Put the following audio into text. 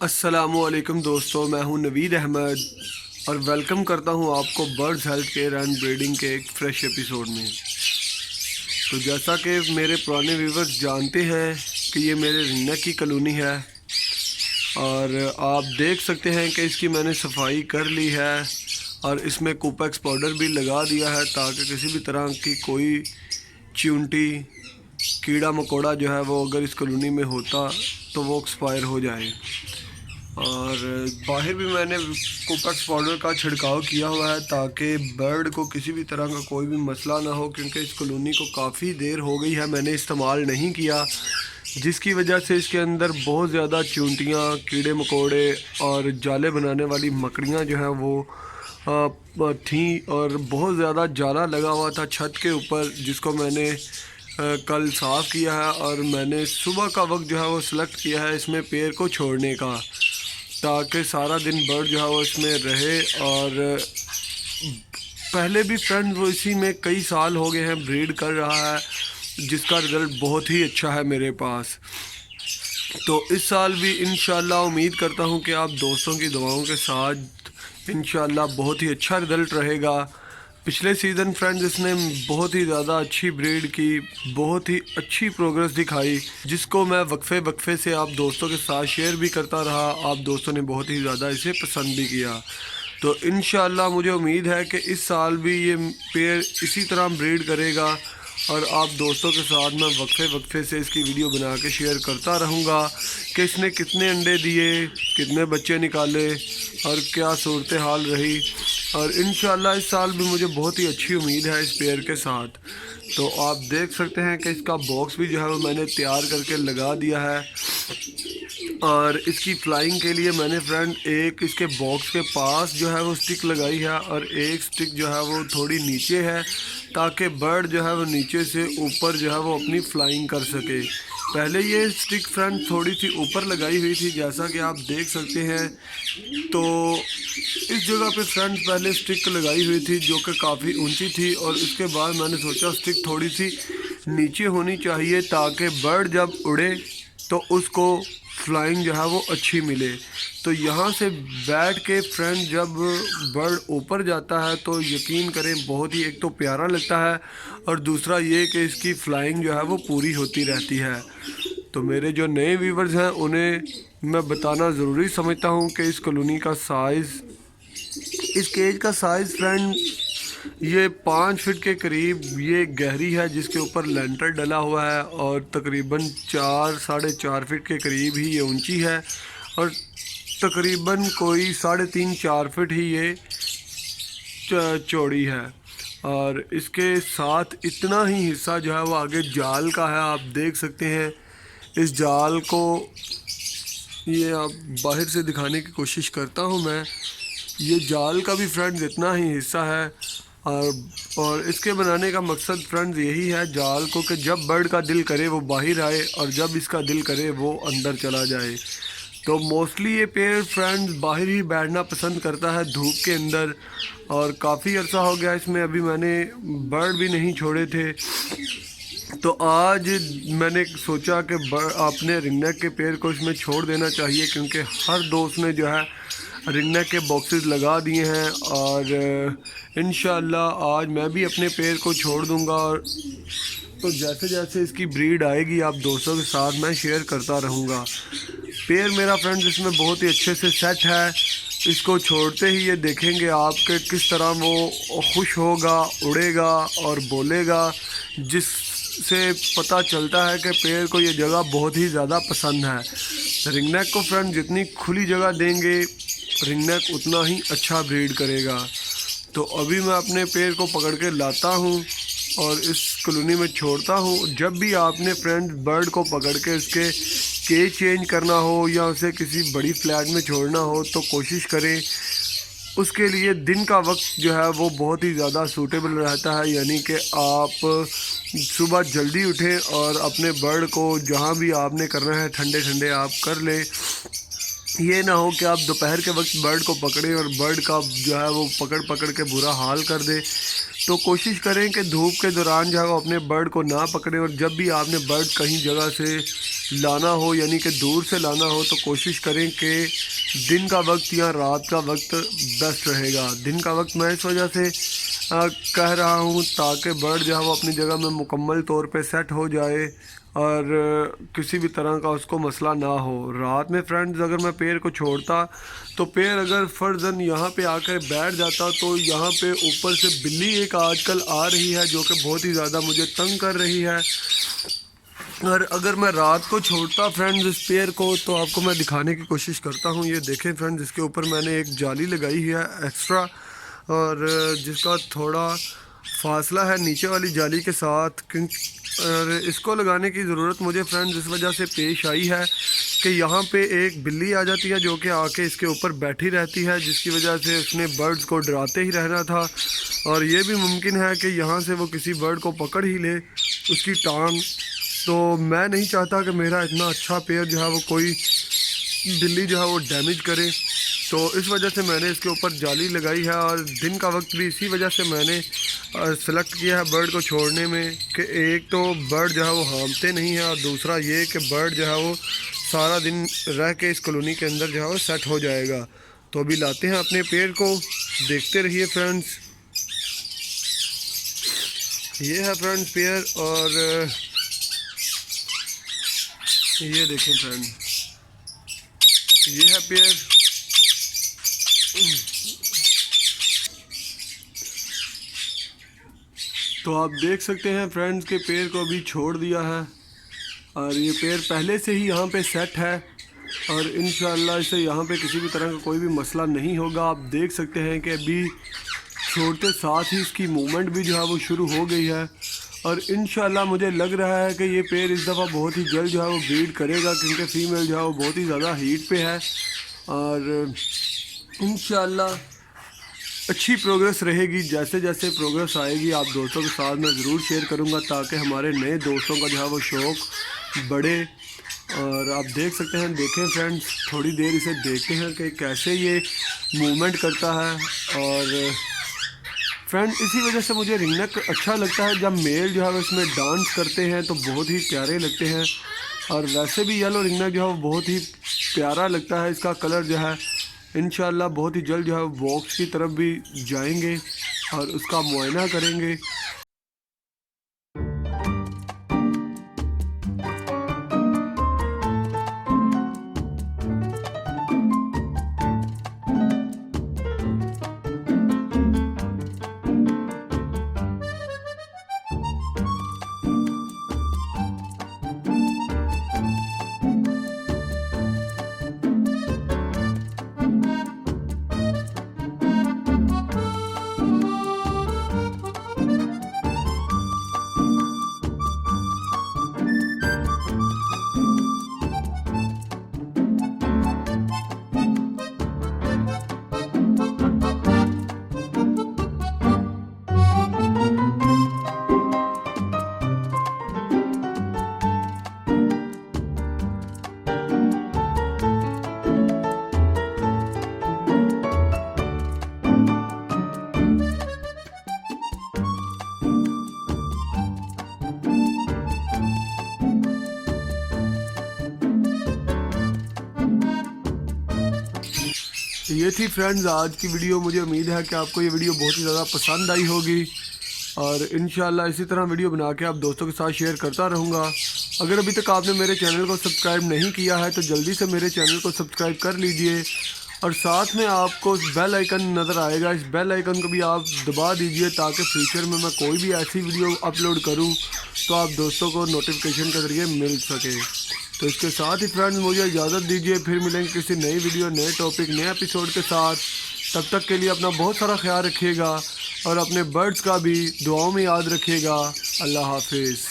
السلام علیکم دوستوں، میں ہوں نوید احمد اور ویلکم کرتا ہوں آپ کو birds health care and breeding کے ایک فریش ایپیسوڈ میں۔ تو جیسا کہ میرے پرانے ویورز جانتے ہیں کہ یہ میرے رنگ کی کالونی ہے اور آپ دیکھ سکتے ہیں کہ اس کی میں نے صفائی کر لی ہے اور اس میں کوپیکس پاؤڈر بھی لگا دیا ہے تاکہ کسی بھی طرح کی کوئی چیونٹی کیڑا مکوڑا جو ہے وہ اگر اس کالونی میں ہوتا تو وہ ایکسپائر ہو جائے۔ اور باہر بھی میں نے کوپیکس پاؤڈر کا چھڑکاؤ کیا ہوا ہے تاکہ برڈ کو کسی بھی طرح کا کوئی بھی مسئلہ نہ ہو، کیونکہ اس کالونی کو کافی دیر ہو گئی ہے میں نے استعمال نہیں کیا، جس کی وجہ سے اس کے اندر بہت زیادہ چونٹیاں، کیڑے مکوڑے اور جالے بنانے والی مکڑیاں جو ہیں وہ تھیں، اور بہت زیادہ جالا لگا ہوا تھا چھت کے اوپر، جس کو میں نے کل صاف کیا ہے اور میں نے صبح کا وقت جو ہے وہ سلیکٹ کیا ہے اس میں پیر کو چھوڑنے کا، تاکہ سارا دن برڈ جو ہے وہ اس میں رہے۔ اور پہلے بھی فرینڈ وہ اسی میں کئی سال ہو گئے ہیں بریڈ کر رہا ہے، جس کا رزلٹ بہت ہی اچھا ہے میرے پاس۔ تو اس سال بھی انشاءاللہ امید کرتا ہوں کہ آپ دوستوں کی دعاؤں کے ساتھ انشاءاللہ بہت ہی اچھا رزلٹ رہے گا۔ پچھلے سیزن فرینڈز اس نے بہت ہی زیادہ اچھی بریڈ کی، بہت ہی اچھی پروگرس دکھائی، جس کو میں وقفے سے آپ دوستوں کے ساتھ شیئر بھی کرتا رہا، آپ دوستوں نے بہت ہی زیادہ اسے پسند بھی کیا۔ تو انشاءاللہ مجھے امید ہے کہ اس سال بھی یہ پیئر اسی طرح بریڈ کرے گا، اور آپ دوستوں کے ساتھ میں وقفے سے اس کی ویڈیو بنا کے شیئر کرتا رہوں گا کہ اس نے کتنے انڈے دیے، کتنے بچے نکالے اور کیا صورتحال رہی۔ اور انشاءاللہ اس سال بھی مجھے بہت ہی اچھی امید ہے اس پیئر کے ساتھ۔ تو آپ دیکھ سکتے ہیں کہ اس کا باکس بھی جو ہے وہ میں نے تیار کر کے لگا دیا ہے، اور اس کی فلائنگ کے لیے میں نے فرینڈ ایک اس کے باکس کے پاس جو ہے وہ سٹک لگائی ہے، اور ایک سٹک جو ہے وہ تھوڑی نیچے ہے تاکہ برڈ جو ہے وہ نیچے سے اوپر جو ہے وہ اپنی فلائنگ کر سکے۔ پہلے یہ سٹک فرینڈ تھوڑی سی اوپر لگائی ہوئی تھی جیسا کہ آپ دیکھ سکتے ہیں، تو اس جگہ پہ فرینڈ پہلے سٹک لگائی ہوئی تھی جو کہ کافی اونچی تھی، اور اس کے بعد میں نے سوچا سٹک تھوڑی سی نیچے ہونی چاہیے تاکہ برڈ جب اڑے تو اس کو فلائنگ جو ہے وہ اچھی ملے۔ تو یہاں سے بیٹھ کے فرینڈ جب برڈ اوپر جاتا ہے تو یقین کریں بہت ہی ایک تو پیارا لگتا ہے، اور دوسرا یہ کہ اس کی فلائنگ جو ہے وہ پوری ہوتی رہتی ہے۔ تو میرے جو نئے ویورز ہیں انہیں میں بتانا ضروری سمجھتا ہوں کہ اس کالونی کا سائز، اس کیج کا سائز فرینڈ یہ 5 فٹ کے قریب یہ گہری ہے، جس کے اوپر لینٹر ڈلا ہوا ہے، اور تقریباً 4.5 فٹ کے قریب ہی یہ اونچی ہے، اور تقریباً کوئی 3.5-4 فٹ ہی یہ چوڑی ہے۔ اور اس کے ساتھ اتنا ہی حصہ جو ہے وہ آگے جال کا ہے، آپ دیکھ سکتے ہیں اس جال کو، یہ آپ باہر سے دکھانے کی کوشش کرتا ہوں میں، یہ جال کا بھی فرینڈز اتنا ہی حصہ ہے، اور اس کے بنانے کا مقصد فرینڈز یہی ہے جال کو کہ جب برڈ کا دل کرے وہ باہر آئے، اور جب اس کا دل کرے وہ اندر چلا جائے۔ تو موسٹلی یہ پیئر فرینڈز باہر ہی بیٹھنا پسند کرتا ہے دھوپ کے اندر، اور کافی عرصہ ہو گیا اس میں ابھی میں نے برڈ بھی نہیں چھوڑے تھے۔ تو آج میں نے سوچا کہ اپنے رنگ نیک کے پیئر کو اس میں چھوڑ دینا چاہیے، کیونکہ ہر دوست نے جو ہے رنگ نیک کے باکسز لگا دیے ہیں، اور انشاءاللہ آج میں بھی اپنے پیئر کو چھوڑ دوں گا، اور تو جیسے جیسے اس کی بریڈ آئے گی آپ دوستوں کے ساتھ میں شیئر کرتا رہوں گا۔ پیئر میرا فرینڈ اس میں بہت ہی اچھے سے سیٹ ہے، اس کو چھوڑتے ہی یہ دیکھیں گے آپ کہ کس طرح وہ خوش ہوگا، اڑے گا اور بولے گا، جس سے پتہ چلتا ہے کہ پیئر کو یہ جگہ بہت ہی زیادہ پسند ہے۔ رنگ نیک کو فرینڈ جتنی کھلی جگہ دیں گے رنگ نیک اتنا ہی اچھا بریڈ کرے گا۔ تو ابھی میں اپنے پیئر کو پکڑ کے لاتا ہوں اور اس کالونی میں چھوڑتا ہوں۔ جب بھی آپ نے فرینڈ برڈ کو پکڑ کے اس کے کیج چینج کرنا ہو یا اسے کسی بڑی فلیٹ میں چھوڑنا ہو تو کوشش کریں اس کے لیے دن کا وقت جو ہے وہ بہت ہی زیادہ سوٹیبل رہتا ہے، یعنی کہ آپ صبح جلدی اٹھیں اور اپنے برڈ کو جہاں بھی آپ نے کرنا ہے ٹھنڈے ٹھنڈے آپ کر لیں۔ یہ نہ ہو کہ آپ دوپہر کے وقت برڈ کو پکڑیں اور برڈ کا جو ہے وہ پکڑ کے برا حال کر دیں۔ تو کوشش کریں کہ دھوپ کے دوران جو ہے وہ اپنے برڈ کو نہ پکڑیں، اور جب بھی آپ نے برڈ کہیں جگہ سے لانا ہو یعنی کہ دور سے لانا ہو تو کوشش کریں کہ دن کا وقت یا رات کا وقت بیسٹ رہے گا۔ دن کا وقت میں اس وجہ سے کہہ رہا ہوں تاکہ برڈ جو ہے وہ اپنی جگہ میں مکمل طور پہ سیٹ ہو جائے اور کسی بھی طرح کا اس کو مسئلہ نہ ہو۔ رات میں فرینڈز اگر میں پیر کو چھوڑتا تو پیر اگر فرضاً یہاں پہ آ کر بیٹھ جاتا تو یہاں پہ اوپر سے بلی ایک آج کل آ رہی ہے جو کہ بہت ہی زیادہ مجھے تنگ کر رہی ہے، اور اگر میں رات کو چھوڑتا فرینڈز اس پیر کو تو آپ کو میں دکھانے کی کوشش کرتا ہوں۔ یہ دیکھیں فرینڈز، اس کے اوپر میں نے ایک جالی لگائی ہے ایکسٹرا، اور جس کا تھوڑا فاصلہ ہے نیچے والی جالی کے ساتھ، اور اس کو لگانے کی ضرورت مجھے فرینڈز اس وجہ سے پیش آئی ہے کہ یہاں پہ ایک بلی آ جاتی ہے جو کہ آ کے اس کے اوپر بیٹھی رہتی ہے، جس کی وجہ سے اس نے برڈز کو ڈراتے ہی رہنا تھا، اور یہ بھی ممکن ہے کہ یہاں سے وہ کسی برڈ کو پکڑ ہی لے اس کی ٹانگ۔ تو میں نہیں چاہتا کہ میرا اتنا اچھا پیر جو ہے وہ کوئی بلی جو ہے وہ ڈیمیج کرے، تو اس وجہ سے میں نے اس کے اوپر جالی لگائی ہے۔ اور دن کا وقت بھی اسی وجہ سے میں نے سلیکٹ کیا ہے برڈ کو چھوڑنے میں کہ ایک تو برڈ جو ہے وہ ہانپتے نہیں ہیں، اور دوسرا یہ کہ برڈ جو ہے وہ سارا دن رہ کے اس کالونی کے اندر جو ہے وہ سیٹ ہو جائے گا۔ تو ابھی لاتے ہیں اپنے پیر کو، دیکھتے رہیے فرینڈز۔ یہ ہے فرینڈز پیر، اور یہ دیکھیں فرینڈ، یہ ہے پیر۔ تو آپ دیکھ سکتے ہیں فرینڈز کے پیر کو ابھی چھوڑ دیا ہے، اور یہ پیر پہلے سے ہی یہاں پہ سیٹ ہے، اور انشاءاللہ اسے یہاں پہ کسی بھی طرح کا کوئی بھی مسئلہ نہیں ہوگا۔ آپ دیکھ سکتے ہیں کہ ابھی چھوڑتے ساتھ ہی اس کی موومنٹ بھی جو ہے وہ شروع ہو گئی ہے، اور انشاءاللہ مجھے لگ رہا ہے کہ یہ پیر اس دفعہ بہت ہی جلد جو ہے وہ بریڈ کرے گا، کیونکہ فیمیل جو ہے وہ بہت ہی زیادہ ہیٹ پہ ہے، اور انشاءاللہ اچھی پروگریس رہے گی۔ جیسے جیسے پروگریس آئے گی آپ دوستوں کے ساتھ میں ضرور شیئر کروں گا، تاکہ ہمارے نئے دوستوں کا جو ہے وہ شوق بڑھے۔ اور آپ دیکھ سکتے ہیں، دیکھیں فرینڈز، تھوڑی دیر اسے دیکھتے ہیں کہ کیسے یہ موومنٹ کرتا ہے۔ اور فرینڈ اسی وجہ سے مجھے رنگ نیک اچھا لگتا ہے، جب میل جو ہے وہ اس میں ڈانس کرتے ہیں تو بہت ہی پیارے لگتے ہیں، اور ویسے بھی یلو رنگ نیک جو ہے وہ بہت ہی پیارا لگتا ہے۔ اس کا کلر جو ہے انشاءاللہ بہت ہی جلد جو ہے باکس کی طرف بھی جائیں گے اور اس کا معائنہ کریں گے۔ یہ تھی فرینڈز آج کی ویڈیو۔ مجھے امید ہے کہ آپ کو یہ ویڈیو بہت ہی زیادہ پسند آئی ہوگی، اور انشاءاللہ اسی طرح ویڈیو بنا کے آپ دوستوں کے ساتھ شیئر کرتا رہوں گا۔ اگر ابھی تک آپ نے میرے چینل کو سبسکرائب نہیں کیا ہے تو جلدی سے میرے چینل کو سبسکرائب کر لیجئے، اور ساتھ میں آپ کو بیل آئیکن نظر آئے گا، اس بیل آئیکن کو بھی آپ دبا دیجئے، تاکہ فیوچر میں کوئی بھی ایسی ویڈیو اپلوڈ کروں تو آپ دوستوں کو نوٹیفیکیشن کے ذریعے مل سکے۔ تو اس کے ساتھ ہی فرینڈز مجھے اجازت دیجیے، پھر ملیں گے کسی نئی ویڈیو، نئے ٹاپک، نئے ایپیسوڈ کے ساتھ۔ تب تک کے لیے اپنا بہت سارا خیال رکھیے گا، اور اپنے برڈز کا بھی دعاؤں میں یاد رکھیے گا۔ اللہ حافظ۔